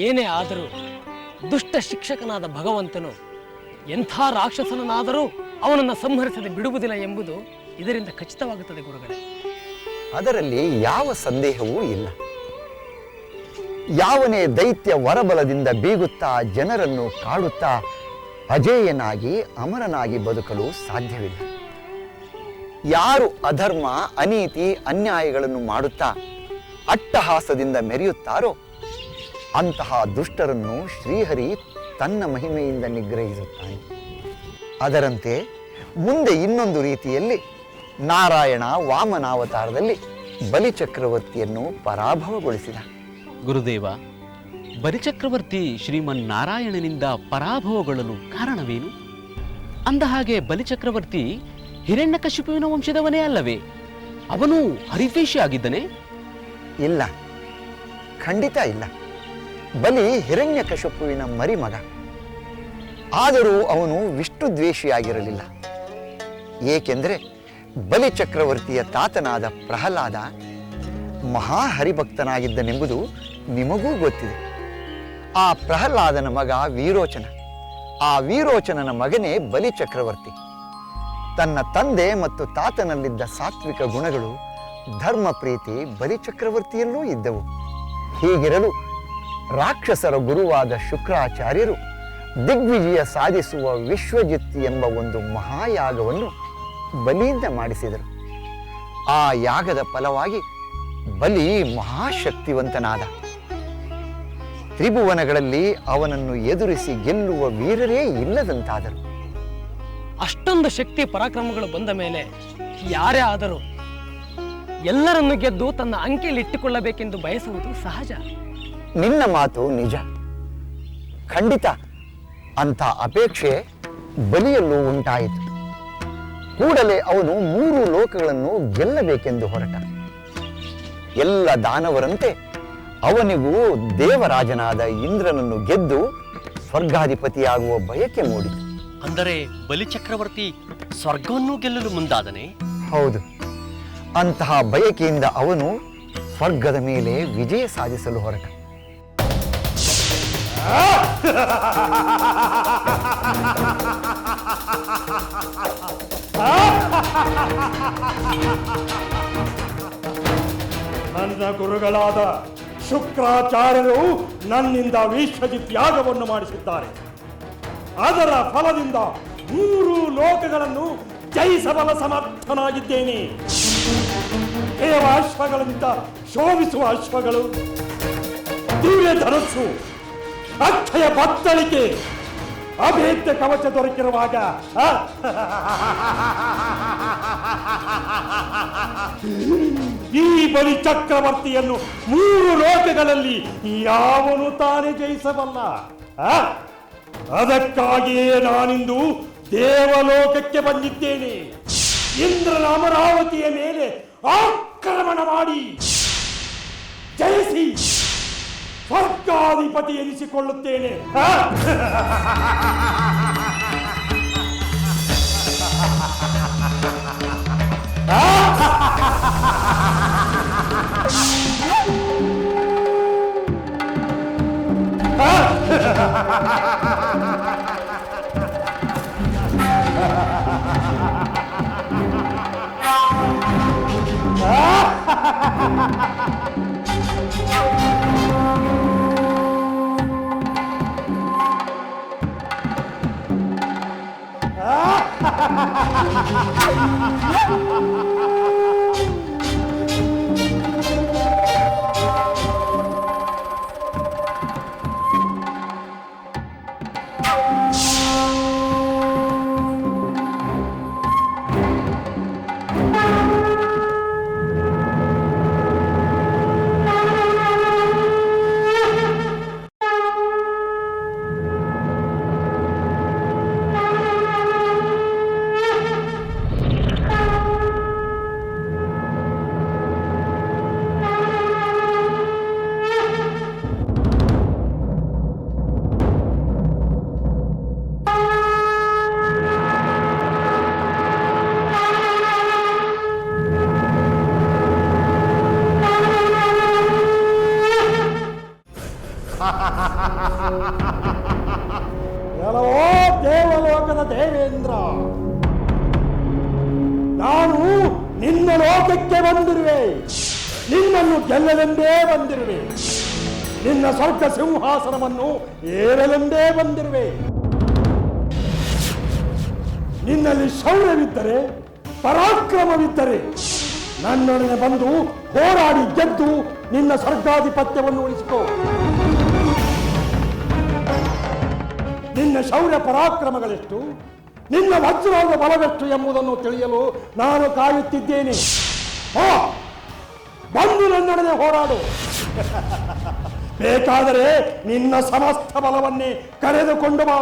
ಏನೇ ಆದರೂ ದುಷ್ಟ ಶಿಕ್ಷಕನಾದ ಭಗವಂತನು ಎಂಥ ರಾಕ್ಷಸನನ್ನಾದರೂ ಅವನನ್ನು ಸಂಹರಿಸದೆ ಬಿಡುವುದಿಲ್ಲ ಎಂಬುದು ಇದರಿಂದ ಖಚಿತವಾಗುತ್ತದೆ ಗುರುಗಳೇ. ಅದರಲ್ಲಿ ಯಾವ ಸಂದೇಹವೂ ಇಲ್ಲ. ಯಾವನೇ ದೈತ್ಯ ವರಬಲದಿಂದ ಬೀಗುತ್ತಾ ಜನರನ್ನು ಕಾಡುತ್ತಾ ಅಜೇಯನಾಗಿ ಅಮರನಾಗಿ ಬದುಕಲು ಸಾಧ್ಯವಿಲ್ಲ. ಯಾರು ಅಧರ್ಮ, ಅನೀತಿ, ಅನ್ಯಾಯಗಳನ್ನು ಮಾಡುತ್ತಾ ಅಟ್ಟಹಾಸದಿಂದ ಮೆರೆಯುತ್ತಾರೋ ಅಂತಹ ದುಷ್ಟರನ್ನು ಶ್ರೀಹರಿ ತನ್ನ ಮಹಿಮೆಯಿಂದ ನಿಗ್ರಹಿಸುತ್ತಾನೆ. ಅದರಂತೆ ಮುಂದೆ ಇನ್ನೊಂದು ರೀತಿಯಲ್ಲಿ ನಾರಾಯಣ ವಾಮನಾವತಾರದಲ್ಲಿ ಬಲಿಚಕ್ರವರ್ತಿಯನ್ನು ಪರಾಭವಗೊಳಿಸಿದ. ಗುರುದೇವ, ಬಲಿಚಕ್ರವರ್ತಿ ಶ್ರೀಮನ್ನಾರಾಯಣನಿಂದ ಪರಾಭವಗೊಳ್ಳಲು ಕಾರಣವೇನು? ಅಂದಹಾಗೆ ಬಲಿಚಕ್ರವರ್ತಿ ಹಿರಣ್ಯಕಶಿಪುವಿನ ವಂಶದವನೇ ಅಲ್ಲವೇ? ಅವನು ಹರಿದ್ವೇಷಿ ಆಗಿದ್ದನೇ? ಇಲ್ಲ, ಖಂಡಿತ ಇಲ್ಲ. ಬಲಿ ಹಿರಣ್ಯಕಶಿಪುವಿನ ಮರಿಮಗ. ಆದರೂ ಅವನು ವಿಷ್ಣು ದ್ವೇಷಿಯಾಗಿರಲಿಲ್ಲ. ಏಕೆಂದರೆ ಬಲಿಚಕ್ರವರ್ತಿಯ ತಾತನಾದ ಪ್ರಹ್ಲಾದ ಮಹಾಹರಿಭಕ್ತನಾಗಿದ್ದನೆಂಬುದು ನಿಮಗೂ ಗೊತ್ತಿದೆ. ಆ ಪ್ರಹ್ಲಾದನ ಮಗ ವೀರೋಚನ. ಆ ವೀರೋಚನನ ಮಗನೇ ಬಲಿಚಕ್ರವರ್ತಿ. ತನ್ನ ತಂದೆ ಮತ್ತು ತಾತನಲ್ಲಿದ್ದ ಸಾತ್ವಿಕ ಗುಣಗಳು, ಧರ್ಮ ಪ್ರೀತಿ ಬಲಿಚಕ್ರವರ್ತಿಯಲ್ಲೂ ಇದ್ದವು. ಹೀಗಿರಲು ರಾಕ್ಷಸರ ಗುರುವಾದ ಶುಕ್ರಾಚಾರ್ಯರು ದಿಗ್ವಿಜಯ ಸಾಧಿಸುವ ವಿಶ್ವಜಿತ್ ಎಂಬ ಒಂದು ಮಹಾಯಾಗವನ್ನು ಬಲಿಯಿಂದ ಮಾಡಿಸಿದರು. ಆ ಯಾಗದ ಫಲವಾಗಿ ಬಲಿ ಮಹಾಶಕ್ತಿವಂತನಾದ. ತ್ರಿಭುವನಗಳಲ್ಲಿ ಅವನನ್ನು ಎದುರಿಸಿ ಗೆಲ್ಲುವ ವೀರರೇ ಇಲ್ಲದಂತಾದರು. ಅಷ್ಟೊಂದು ಶಕ್ತಿ ಪರಾಕ್ರಮಗಳು ಬಂದ ಮೇಲೆ ಯಾರೇ ಆದರೂ ಎಲ್ಲರನ್ನು ಗೆದ್ದು ತನ್ನ ಅಂಕೆಯಲ್ಲಿಟ್ಟುಕೊಳ್ಳಬೇಕೆಂದು ಬಯಸುವುದು ಸಹಜ. ನಿನ್ನ ಮಾತು ನಿಜ, ಖಂಡಿತ. ಅಂಥ ಅಪೇಕ್ಷೆ ಬಲಿಯಲ್ಲೂ ಉಂಟಾಯಿತು. ಕೂಡಲೇ ಅವನು 3 ಲೋಕಗಳನ್ನು ಗೆಲ್ಲಬೇಕೆಂದು ಹೊರಟ. ಎಲ್ಲ ದಾನವರಂತೆ ಅವನಿಗೂ ದೇವರಾಜನಾದ ಇಂದ್ರನನ್ನು ಗೆದ್ದು ಸ್ವರ್ಗಾಧಿಪತಿಯಾಗುವ ಬಯಕೆ ಮೂಡಿತು. ಅಂದರೆ ಬಲಿಚಕ್ರವರ್ತಿ ಸ್ವರ್ಗವನ್ನು ಗೆಲ್ಲಲು ಮುಂದಾದನೆ? ಹೌದು. ಅಂತಹ ಬಯಕೆಯಿಂದ ಅವನು ಸ್ವರ್ಗದ ಮೇಲೆ ವಿಜಯ ಸಾಧಿಸಲು ಹೊರಟ. ನನ್ನ ಗುರುಗಳಾದ ಶುಕ್ರಾಚಾರ್ಯರು ನನ್ನಿಂದ ವಿಶ್ವಜಿತ್ ಯಾಗವನ್ನು ಮಾಡಿಸಿದ್ದಾರೆ. ಅದರ ಫಲದಿಂದ 3 ಲೋಕಗಳನ್ನು ಜಯಿಸಬಲ ಸಮರ್ಥನಾಗಿದ್ದೇನೆ. ದೇವಾಶ್ವಗಳಿಂದ ಶೋಭಿಸುವ ಅಶ್ವಗಳು, ದಿವ್ಯ ಧನಸ್ಸು, ಅಕ್ಷಯ ಬತ್ತಳಿಕೆ, ಅಭೇದ್ಯ ಕವಚ ದೊರಕಿರುವಾಗ ಈ ಬಲಿ ಚಕ್ರವರ್ತಿಯನ್ನು 3 ಲೋಕಗಳಲ್ಲಿ ಯಾವನು ತಾನೇ ಜಯಿಸಬಲ್ಲ? ಅದಕ್ಕಾಗಿಯೇ ನಾನಿಂದು ದೇವಲೋಕಕ್ಕೆ ಬಂದಿದ್ದೇನೆ. ಇಂದ್ರನ ಅಮರಾವತಿಯ ಮೇಲೆ ಆಕ್ರಮಣ ಮಾಡಿ ಜಯಿಸಿ ಸ್ವರ್ಗಾಧಿಪತಿ ಎನಿಸಿಕೊಳ್ಳುತ್ತೇನೆ. ಎಲ್ಲವೋ ದೇವಲೋಕದ ದೇವೇಂದ್ರ, ನಾನು ನಿನ್ನ ಲೋಕಕ್ಕೆ ಬಂದಿರುವೆ, ನಿನ್ನನ್ನು ಗೆಲ್ಲಲೆಂದೇ ಬಂದಿರುವೆ, ನಿನ್ನ ಸ್ವರ್ಗ ಸಿಂಹಾಸನವನ್ನು ಏರಲೆಂದೇ ಬಂದಿರುವೆ. ನಿನ್ನಲ್ಲಿ ಶೌರ್ಯವಿದ್ದರೆ, ಪರಾಕ್ರಮವಿದ್ದರೆ ನನ್ನೊಡನೆ ಬಂದು ಹೋರಾಡಿ ಗೆದ್ದು ನಿನ್ನ ಸ್ವರ್ಗಾಧಿಪತ್ಯವನ್ನು ಉಳಿಸಿಕೋ. ನಿನ್ನ ಶೌರ್ಯ ಪರಾಕ್ರಮಗಳೆಷ್ಟು, ನಿನ್ನ ವಜ್ರದ ಬಲವೆಷ್ಟು ಎಂಬುದನ್ನು ತಿಳಿಯಲು ನಾನು ಕಾಯುತ್ತಿದ್ದೇನೆ. ಬಂದು ನನ್ನೊಡನೆ ಹೋರಾಡು. ಬೇಕಾದರೆ ನಿನ್ನ ಸಮಸ್ತ ಬಲವನ್ನೇ ಕರೆದುಕೊಂಡು ಬಾ.